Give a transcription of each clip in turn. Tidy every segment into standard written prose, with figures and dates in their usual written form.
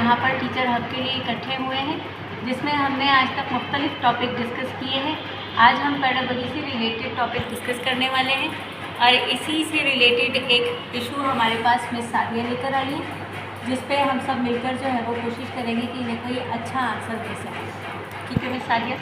यहाँ पर teacher hub के लिए इकट्ठे हुए हैं, जिसमें हमने आज तक मुख्तलिफ टॉपिक डिस्कस किए हैं। आज हम पेडागोजी से रिलेटेड टॉपिक डिस्कस करने वाले हैं और इसी से रिलेटेड एक इशू हमारे पास मिस सादिया लेकर आई है, जिस पे हम सब मिलकर जो है वो कोशिश करेंगे कि इन्हें कोई अच्छा आंसर दे सकें। ठीक है मिस सादिया?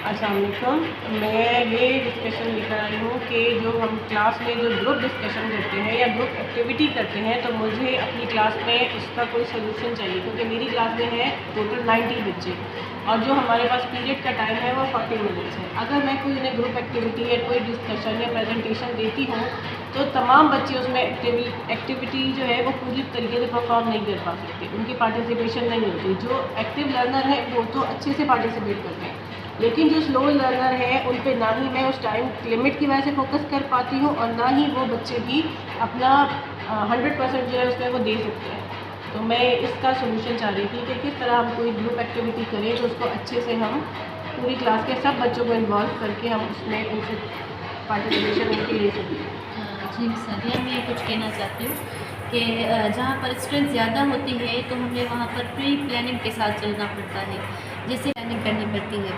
अस्सलाम वालेकुम। मैं ये डिस्कशन लेकर आई हूँ कि जो हम क्लास में जो ग्रुप डिस्कशन करते हैं या ग्रुप एक्टिविटी करते हैं, तो मुझे अपनी क्लास में उसका कोई सोल्यूशन चाहिए, क्योंकि मेरी क्लास में है टोटल 90 बच्चे और जो हमारे पास पीरियड का टाइम है वो 40 मिनट्स है। अगर मैं कोई उन्हें ग्रुप एक्टिविटी या कोई डिस्कशन या प्रेजेंटेशन देती हूँ तो तमाम बच्चे उसमें एक्टिविटी जो है वो पूरी तरीके से परफॉर्म नहीं कर पा सकते, उनकी पार्टिसिपेशन नहीं होती। जो एक्टिव लर्नर है वो तो अच्छे से पार्टिसिपेट करते हैं, लेकिन जो स्लो लर्नर है उन पे ना ही मैं उस टाइम लिमिट की वजह से फोकस कर पाती हूँ और ना ही वो बच्चे भी अपना 100% जो है उसमें वो दे सकते हैं। तो मैं इसका सोल्यूशन चाह रही थी कि किस तरह हम कोई ग्रुप एक्टिविटी करें तो उसको अच्छे से हम पूरी क्लास के सब बच्चों को इन्वॉल्व करके हम उसमें उनसे पार्टिसिपेशन उनकी ले सकें। जी सादिया, मैं कुछ कहना चाहती हूँ कि जहाँ पर स्ट्रेंथ ज़्यादा होती है तो हमें वहाँ पर प्री प्लानिंग के साथ चलना पड़ता है, जैसे प्लानिंग करनी पड़ती है,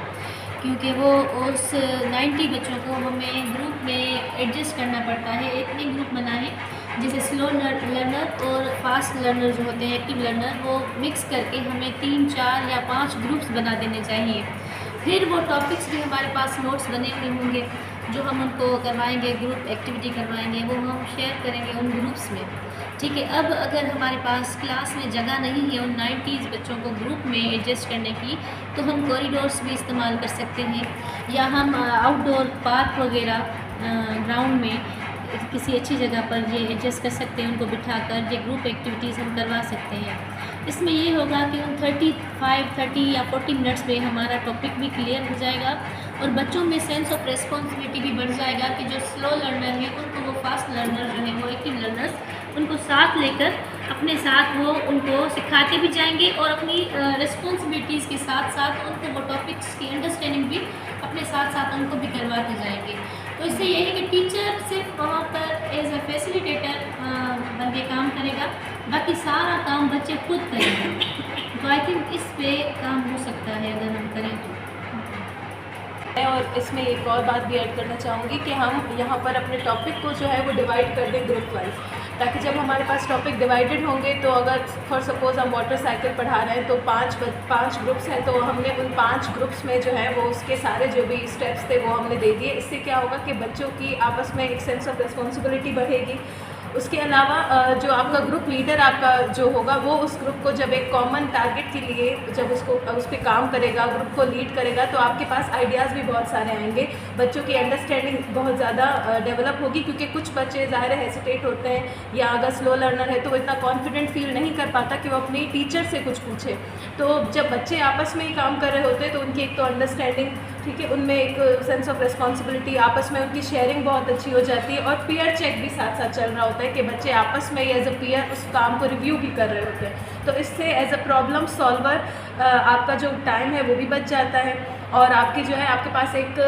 क्योंकि वो उस 90 बच्चों को हमें ग्रुप में एडजस्ट करना पड़ता है। इतने ग्रुप बनाए जैसे स्लो लर्नर और फास्ट लर्नर जो होते हैं, एक्टिव लर्नर, वो मिक्स करके हमें 3, 4 या 5 ग्रुप्स बना देने चाहिए। फिर वो टॉपिक्स भी हमारे पास नोट्स बने हुए होंगे जो हम उनको करवाएंगे, ग्रुप एक्टिविटी करवाएंगे, वो हम शेयर करेंगे उन ग्रुप्स में। ठीक है, अब अगर हमारे पास क्लास में जगह नहीं है उन 90 बच्चों को ग्रुप में एडजस्ट करने की, तो हम कॉरिडोर्स भी इस्तेमाल कर सकते हैं या हम आउटडोर पार्क वगैरह ग्राउंड में किसी अच्छी जगह पर ये एडजस्ट कर सकते हैं, उनको बिठाकर ये ग्रुप एक्टिविटीज़ हम करवा सकते हैं। इसमें ये होगा कि उन 35, 30 या 40 मिनट्स में हमारा टॉपिक भी क्लियर हो जाएगा और बच्चों में सेंस ऑफ रिस्पॉन्सिबिलिटी भी बढ़ जाएगा कि जो स्लो लर्नर है उनको वो फास्ट लर्नर जो है वो एक्टिव लर्नर्स उनको साथ लेकर अपने साथ वो उनको सिखाते भी जाएंगे और अपनी रिस्पॉन्सिबिलिटीज़ के साथ साथ उनको वो टॉपिक्स की अंडरस्टैंडिंग भी अपने साथ साथ उनको भी करवाते जाएंगे। तो इससे ये है कि टीचर सिर्फ वहाँ पर एज अ फैसिलिटेटर बन के काम करेगा, बाकी सारा काम बच्चे खुद करेंगे। तो आई थिंक इस पे काम हो सकता है अगर हम करें तो। और इसमें एक और बात भी ऐड करना चाहूँगी कि हम यहाँ पर अपने टॉपिक को जो है वो डिवाइड कर दें ग्रुप वाइज, ताकि जब हमारे पास टॉपिक डिवाइडेड होंगे तो अगर फॉर सपोज़ हम वाटर साइकिल पढ़ा रहे हैं तो 5 ग्रुप्स हैं, तो हमने उन 5 ग्रुप्स में जो है वो उसके सारे जो भी स्टेप्स थे वो हमने दे दिए। इससे क्या होगा कि बच्चों की आपस में एक सेंस ऑफ रिस्पॉन्सिबिलिटी बढ़ेगी। उसके अलावा जो आपका ग्रुप लीडर आपका जो होगा वो उस ग्रुप को जब एक कॉमन टारगेट के लिए जब उसको उस पर काम करेगा, ग्रुप को लीड करेगा, तो आपके पास आइडियाज़ भी बहुत सारे आएंगे। बच्चों की अंडरस्टैंडिंग बहुत ज़्यादा डेवलप होगी, क्योंकि कुछ बच्चे ज़ाहिर हेसिटेट होते हैं या अगर स्लो लर्नर है तो वो इतना कॉन्फिडेंट फील नहीं कर पाता कि वो अपनी टीचर से कुछ पूछे। तो जब बच्चे आपस में ही काम कर रहे होते हैं तो उनकी एक तो अंडरस्टैंडिंग, ठीक है, उनमें एक सेंस ऑफ रिस्पॉन्सिबिलिटी, आपस में उनकी शेयरिंग बहुत अच्छी हो जाती है और पीयर चेक भी साथ साथ चल रहा होता है कि बच्चे आपस में एज अ पीयर उस काम को रिव्यू भी कर रहे होते हैं। तो इससे एज अ प्रॉब्लम सॉल्वर आपका जो टाइम है वो भी बच जाता है और आपकी जो है आपके पास एक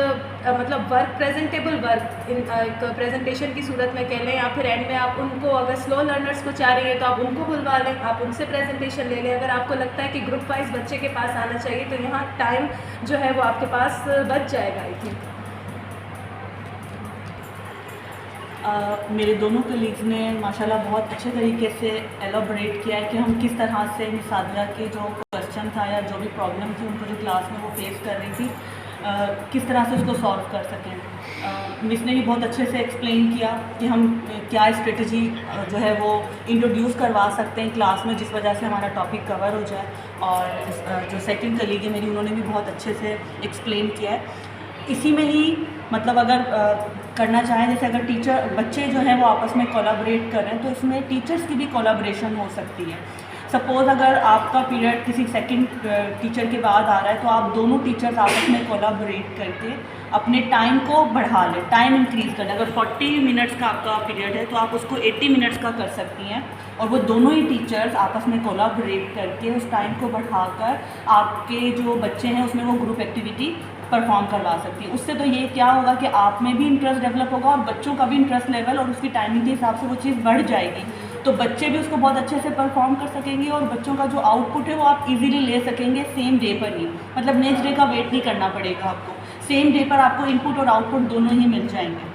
मतलब वर्क, प्रेजेंटेबल वर्क एक प्रेजेंटेशन की सूरत में कह लें, या फिर एंड में आप उनको अगर स्लो लर्नर्स को चाह रही हैं तो आप उनको बुलवा लें, आप उनसे प्रेजेंटेशन ले लें। अगर आपको लगता है कि ग्रुप वाइज बच्चे के पास आना चाहिए तो यहाँ टाइम जो है वो आपके पास बच जाएगा। आई थिंक मेरे दोनों कलीग्स ने माशाल्लाह बहुत अच्छे तरीके से एलाबोरेट किया है कि हम किस तरह से मिस सादिया के जो क्वेश्चन था या जो भी प्रॉब्लम थी उनको जो क्लास में वो फेस कर रही थी, किस तरह से उसको सॉल्व कर सकें। मिस ने भी बहुत अच्छे से एक्सप्लेन किया कि हम क्या स्ट्रेटजी जो है वो इंट्रोड्यूस करवा सकते हैं क्लास में जिस वजह से हमारा टॉपिक कवर हो जाए। और जो सेकंड कलीग है मेरी, उन्होंने भी बहुत अच्छे से एक्सप्लेन किया है। इसी में ही मतलब अगर करना चाहें, जैसे अगर टीचर बच्चे जो हैं वो आपस में कोलैबोरेट कर रहे हैं तो इसमें टीचर्स की भी कोलैबोरेशन हो सकती है। सपोज़ अगर आपका पीरियड किसी सेकंड टीचर के बाद आ रहा है तो आप दोनों टीचर्स आपस में कोलैबोरेट करके अपने टाइम को बढ़ा लें, टाइम इंक्रीज़ कर लें। अगर 40 मिनट्स का आपका पीरियड है तो आप उसको 80 मिनट्स का कर सकती हैं और वो दोनों ही टीचर्स आपस में कोलैबोरेट करके उस टाइम को बढ़ाकर आपके जो बच्चे हैं उसमें वो ग्रुप एक्टिविटी परफॉर्म करवा सकती है। उससे तो ये क्या होगा कि आप में भी इंटरेस्ट डेवलप होगा और बच्चों का भी इंटरेस्ट लेवल और उसकी टाइमिंग के हिसाब से वो चीज़ बढ़ जाएगी तो बच्चे भी उसको बहुत अच्छे से परफॉर्म कर सकेंगे और बच्चों का जो आउटपुट है वो आप इजीली ले सकेंगे सेम डे पर ही, मतलब नेक्स्ट डे का वेट नहीं करना पड़ेगा आपको, सेम डे पर आपको इनपुट और आउटपुट दोनों ही मिल जाएंगे।